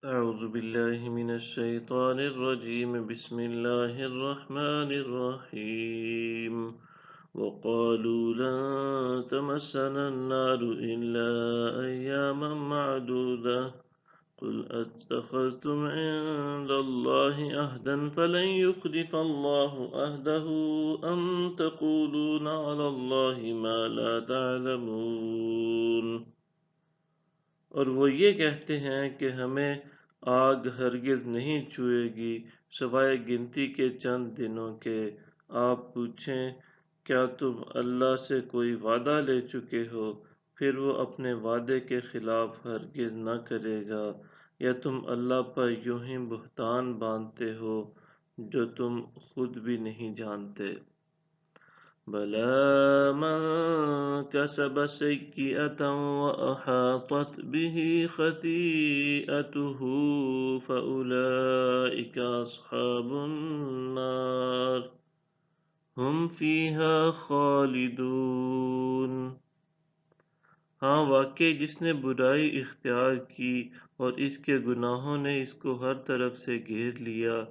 أعوذ بالله من الشيطان الرجيم بسم الله الرحمن الرحيم وقالوا لن تمسنا النار إلا أياما معدودة قل أتخذتم عند الله عهدا فلن يخلف الله عهده أم تقولون على الله ما لا تعلمون۔ اور وہ یہ کہتے ہیں کہ ہمیں آگ ہرگز نہیں چھوئے گی سوائے گنتی کے چند دنوں کے۔ آپ پوچھیں کیا تم اللہ سے کوئی وعدہ لے چکے ہو؟ پھر وہ اپنے وعدے کے خلاف ہرگز نہ کرے گا، یا تم اللہ پر یوں ہی بہتان باندھتے ہو جو تم خود بھی نہیں جانتے۔ بَلَىٰ مَن كَسَبَ سَيِّئَةً وَأَحَاطَتْ بِهِ خَطِيئَتُهُ فَأُولَٰئِكَ أَصْحَابُ النَّارِ هُمْ فِيهَا خَالِدُونَ۔ ہاں واقعی جس نے برائی اختیار کی اور اس کے گناہوں نے اس کو ہر طرف سے گھیر لیا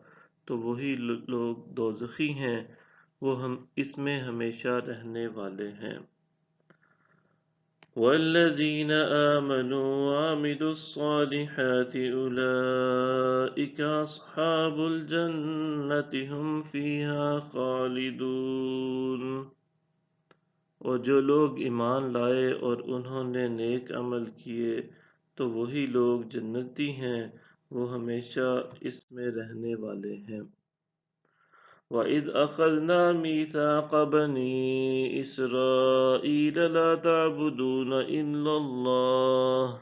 تو وہی لوگ دوزخی ہیں، وہ اس میں ہمیشہ رہنے والے ہیں۔ والذین آمنوا وعملوا الصالحات اولئک اصحاب الجنة هم فیہا خالدون۔ اور جو لوگ ایمان لائے اور انہوں نے نیک عمل کیے تو وہی لوگ جنتی ہیں، وہ ہمیشہ اس میں رہنے والے ہیں۔ وَإِذْ أَخَذْنَا مِيثَاقَ بَنِي إِسْرَائِيلَ لَا تَعْبُدُونَ إِلَّا اللَّهَ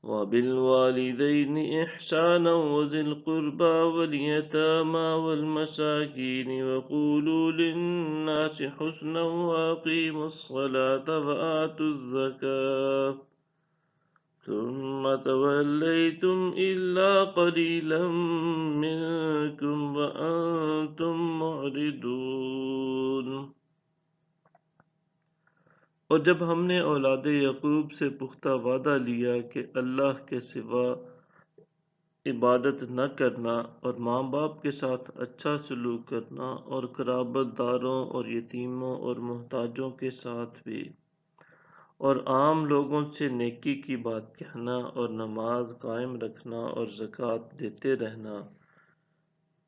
وَبِالْوَالِدَيْنِ إِحْسَانًا وَذِي الْقُرْبَى وَالْيَتَامَى وَالْمَسَاكِينِ وَقُولُوا لِلنَّاسِ حُسْنًا وَأَقِيمُوا الصَّلَاةَ وَآتُوا الزَّكَاةَ ثُمَّ تَوَلَّيْتُمْ إِلَّا قَلِيلًا مِّنكُمْ وَأَنتُم مُّعْرِضُونَ۔ اور جب ہم نے اولاد یعقوب سے پختہ وعدہ لیا کہ اللہ کے سوا عبادت نہ کرنا اور ماں باپ کے ساتھ اچھا سلوک کرنا اور قرابت داروں اور یتیموں اور محتاجوں کے ساتھ بھی، اور عام لوگوں سے نیکی کی بات کہنا اور نماز قائم رکھنا اور زکوٰۃ دیتے رہنا،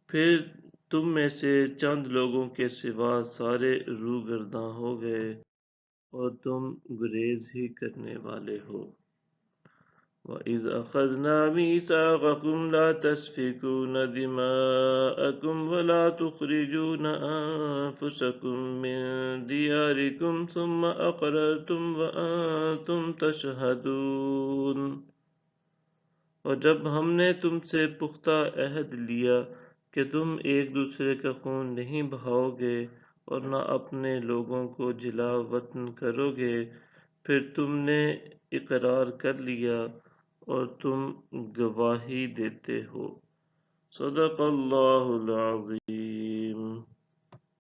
پھر تم میں سے چند لوگوں کے سوا سارے روگرداں ہو گئے اور تم گریز ہی کرنے والے ہو۔ وَإِذْ أَخَذْنَا مِيثَاقَكُمْ لَا تَسْفِكُونَ دِمَاءَكُمْ وَلَا تُخْرِجُونَ أَنفُسَكُم مِّن دِيَارِكُمْ ثُمَّ أَقْرَرْتُمْ وَأَنتُمْ تَشْهَدُونَ۔ اور جب ہم نے تم سے پختہ عہد لیا کہ تم ایک دوسرے کا خون نہیں بہاؤ گے اور نہ اپنے لوگوں کو جلا وطن کرو گے، پھر تم نے اقرار کر لیا اور تم گواہی دیتے ہو۔ صدق اللہ العظیم۔